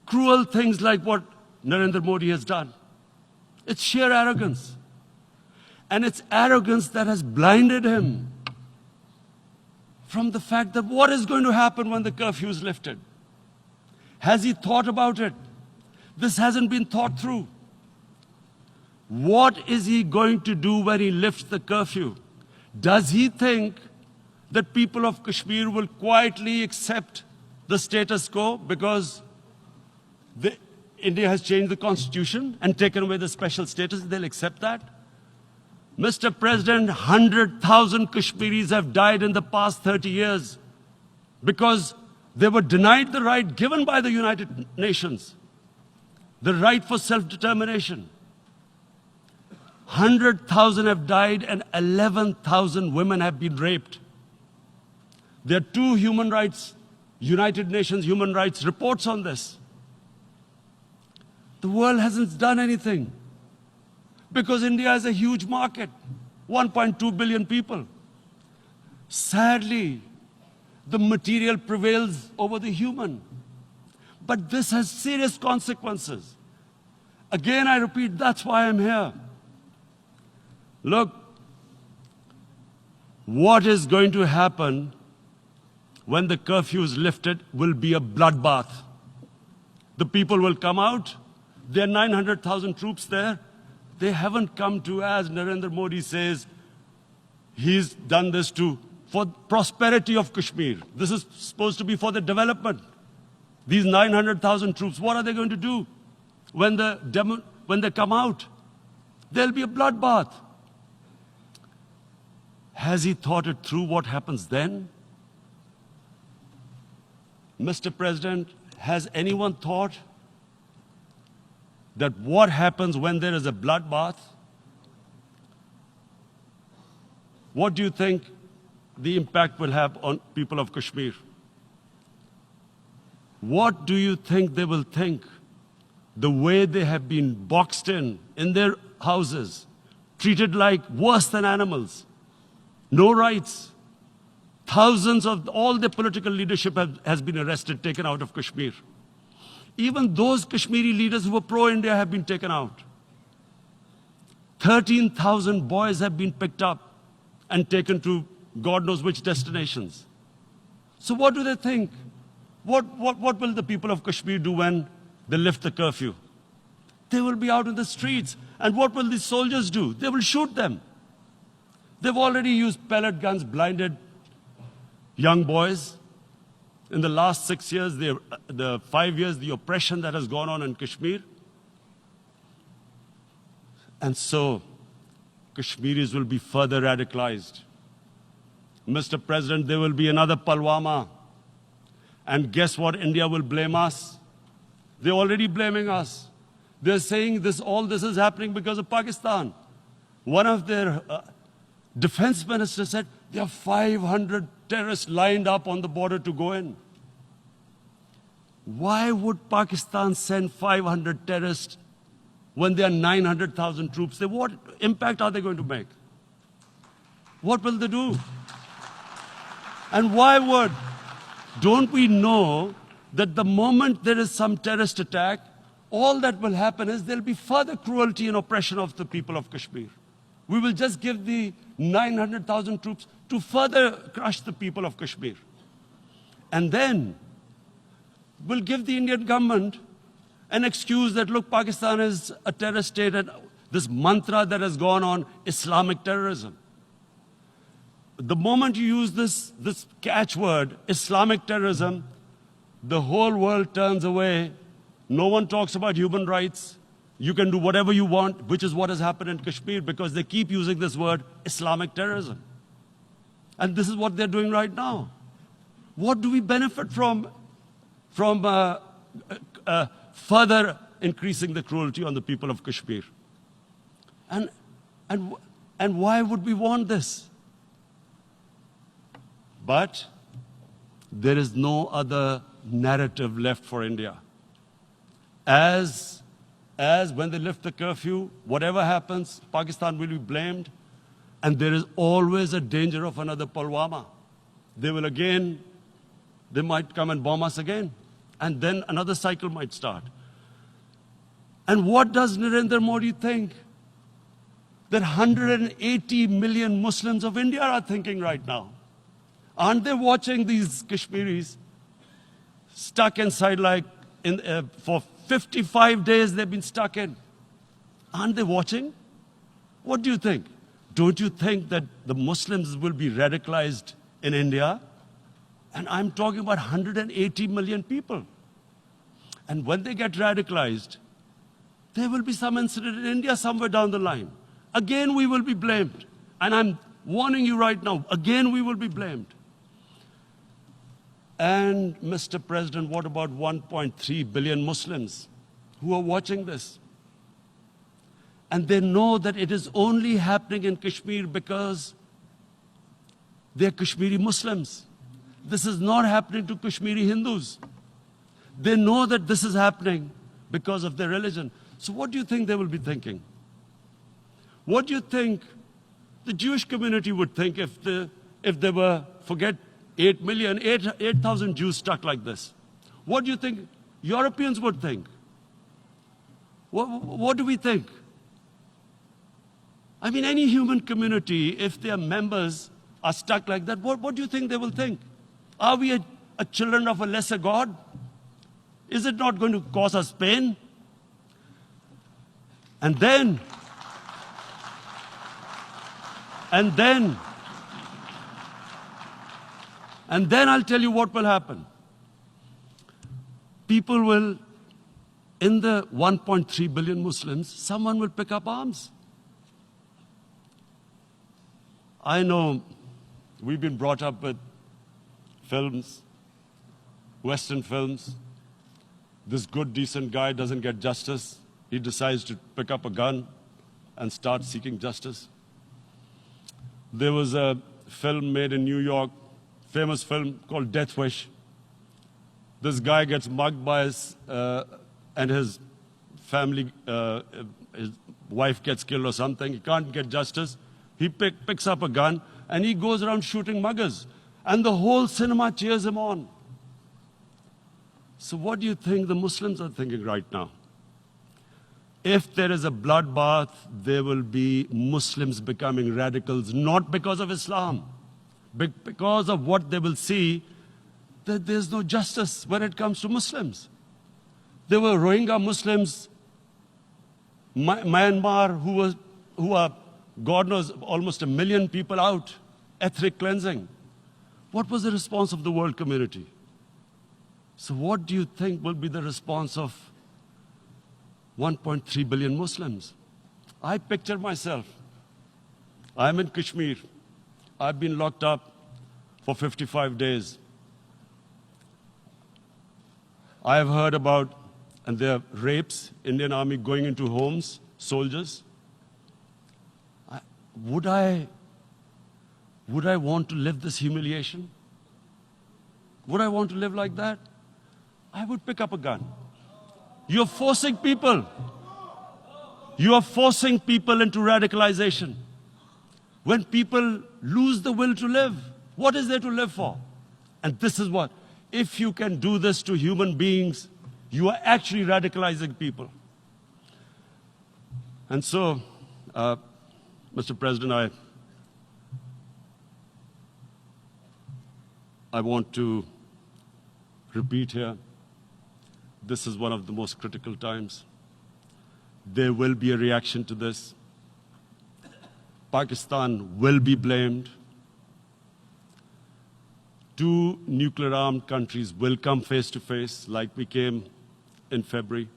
cruel things like what Narendra Modi has done. It's sheer arrogance. And it's arrogance that has blinded him from the fact that what is going to happen when the curfew is lifted. Has he thought about it? This hasn't been thought through. What is he going to do when he lifts the curfew? Does he think that people of Kashmir will quietly accept the status quo because India has changed the constitution and taken away the special status? They'll accept that? Mr. President, 100,000 Kashmiris have died in the past 30 years because they were denied the right given by the United Nations, the right for self-determination. 100,000 have died and 11,000 women have been raped. There are two United Nations human rights reports on this. The world hasn't done anything because India is a huge market, 1.2 billion people. Sadly, the material prevails over the human. But this has serious consequences. Again, I repeat, that's why I'm here. Look, what is going to happen when the curfew is lifted will be a bloodbath. The people will come out. There are 900,000 troops there. They haven't come to, as Narendra Modi says, he's done this for prosperity of Kashmir. This is supposed to be for the development. These 900,000 troops, what are they going to do when they come out? There'll be a bloodbath. Has he thought it through what happens then? Mr. President, has anyone thought that what happens when there is a bloodbath? What do you think the impact will have on people of Kashmir? What do you think they will think? The way they have been boxed in their houses, treated like worse than animals, no rights. Thousands of all the political leadership has been arrested, taken out of Kashmir. Even those Kashmiri leaders who were pro-India have been taken out. 13,000 boys have been picked up and taken to God knows which destinations. So what do they think? What will the people of Kashmir do when they lift the curfew? They will be out in the streets. And what will the soldiers do? They will shoot them. They've already used pellet guns, blinded young boys. In the last 6 years, the 5 years, the oppression that has gone on in Kashmir. And so, Kashmiris will be further radicalized. Mr. President, there will be another Pulwama. And guess what? India will blame us. They're already blaming us. They're saying all this is happening because of Pakistan. One of their defense ministers said, there are 500 terrorists lined up on the border to go in. Why would Pakistan send 500 terrorists when there are 900,000 troops? What impact are they going to make? What will they do? And why don't we know that the moment there is some terrorist attack, all that will happen is there'll be further cruelty and oppression of the people of Kashmir. We will just give the 900,000 troops to further crush the people of Kashmir. And then we'll give the Indian government an excuse that, look, Pakistan is a terrorist state, and this mantra that has gone on, Islamic terrorism. The moment you use this catchword, Islamic terrorism, the whole world turns away. No one talks about human rights. You can do whatever you want, which is what has happened in Kashmir, because they keep using this word, Islamic terrorism. And this is what they're doing right now. What do we benefit from further increasing the cruelty on the people of Kashmir? And why would we want this? But there is no other narrative left for India. As when they lift the curfew, whatever happens, Pakistan will be blamed, and there is always a danger of another Pulwama. They might come and bomb us again. And then another cycle might start. And what does Narendra Modi think? That 180 million Muslims of India are thinking right now. Aren't they watching these Kashmiris stuck inside for 55 days they've been stuck in? Aren't they watching? What do you think? Don't you think that the Muslims will be radicalized in India? And I'm talking about 180 million people. And when they get radicalized, there will be some incident in India somewhere down the line. Again, we will be blamed. And I'm warning you right now, again, we will be blamed. And Mr. President, what about 1.3 billion Muslims who are watching this? And they know that it is only happening in Kashmir because they're Kashmiri Muslims. This is not happening to Kashmiri Hindus. They know that this is happening because of their religion. So what do you think they will be thinking? What do you think the Jewish community would think if there were, forget 8,000 Jews stuck like this? What do you think Europeans would think? What do we think? I mean, any human community, if their members are stuck like that, what do you think they will think? Are we a children of a lesser God? Is it not going to cause us pain? And then I'll tell you what will happen. People will, in the 1.3 billion Muslims, someone will pick up arms. I know we've been brought up with films, Western films. This good, decent guy doesn't get justice. He decides to pick up a gun and start seeking justice. There was a film made in New York, famous film called Death Wish. This guy gets mugged by and his family, his wife gets killed or something. He can't get justice. He picks up a gun and he goes around shooting muggers. And the whole cinema cheers him on. So what do you think the Muslims are thinking right now? If there is a bloodbath, there will be Muslims becoming radicals, not because of Islam, but because of what they will see, that there's no justice when it comes to Muslims. There were Rohingya Muslims, Myanmar, who are, God knows, almost 1 million people out, ethnic cleansing. What was the response of the world community? So what do you think will be the response of 1.3 billion Muslims? I picture myself. I'm in Kashmir. I've been locked up for 55 days. I've heard about, and there are rapes, Indian Army going into homes, soldiers. Would I want to live this humiliation? Would I want to live like that? I would pick up a gun. You're forcing people. You are forcing people into radicalization. When people lose the will to live, what is there to live for? And this is what, if you can do this to human beings, you are actually radicalizing people. And so, Mr. President, I want to repeat here, this is one of the most critical times. There will be a reaction to this. Pakistan will be blamed. 2 nuclear-armed countries will come face to face like we came in February.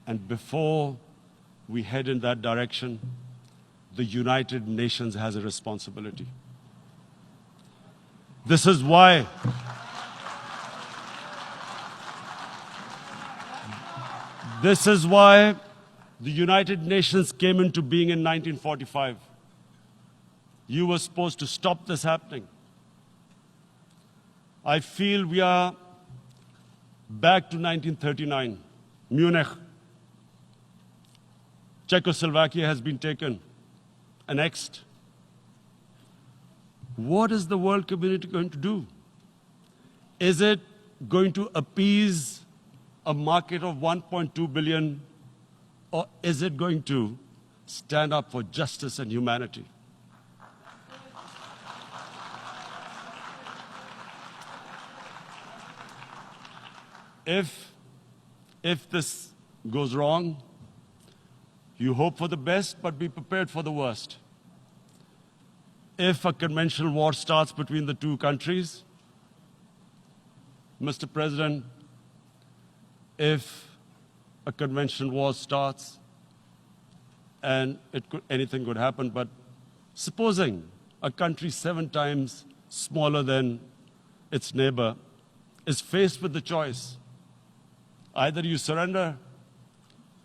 And before we head in that direction, the United Nations has a responsibility. This is why the United Nations came into being in 1945. You were supposed to stop this happening. I feel we are back to 1939, Munich. Czechoslovakia has been taken, annexed. What is the world community going to do? Is it going to appease a market of 1.2 billion, or is it going to stand up for justice and humanity? If this goes wrong, you hope for the best, but be prepared for the worst. If a conventional war starts between the two countries, Mr. President, if a conventional war starts, and anything could happen, but supposing a country 7 times smaller than its neighbor is faced with the choice, either you surrender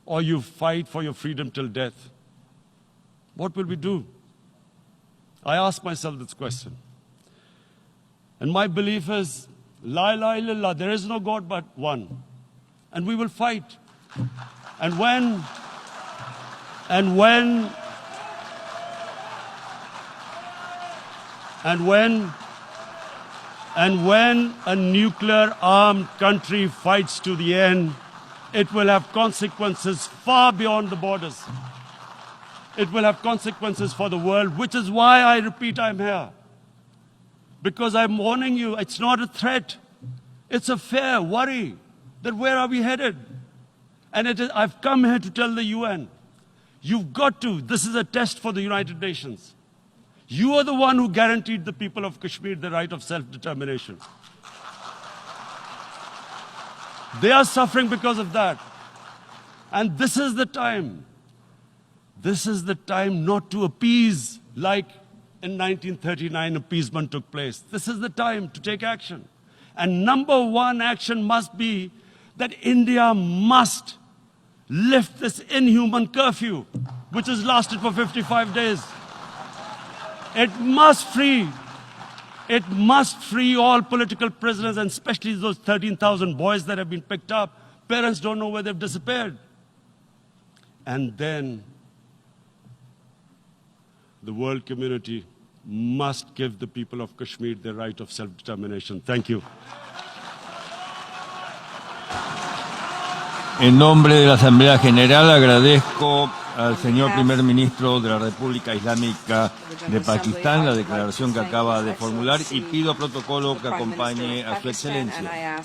or you fight for your freedom till death, what will we do? I ask myself this question. And my belief is, La ilaha illallah, there is no God but one. And we will fight. And when a nuclear-armed country fights to the end, it will have consequences far beyond the borders. It will have consequences for the world, which is why I repeat I'm here. Because I'm warning you, it's not a threat. It's a fair worry that where are we headed? And I've come here to tell the UN, you've got to, this is a test for the United Nations. You are the one who guaranteed the people of Kashmir the right of self-determination. They are suffering because of that. And this is the time. This is the time not to appease like in 1939 appeasement took place. This is the time to take action. And number one action must be that India must lift this inhuman curfew, which has lasted for 55 days. It must free all political prisoners, and especially those 13,000 boys that have been picked up. Parents don't know where they've disappeared. And then the world community must give the people of Kashmir the right of self-determination. Thank you. En nombre de la Asamblea General agradezco al señor primer ministro de la República Islámica de Pakistán la declaración que acaba de formular y pido a protocolo que acompañe a su excelencia.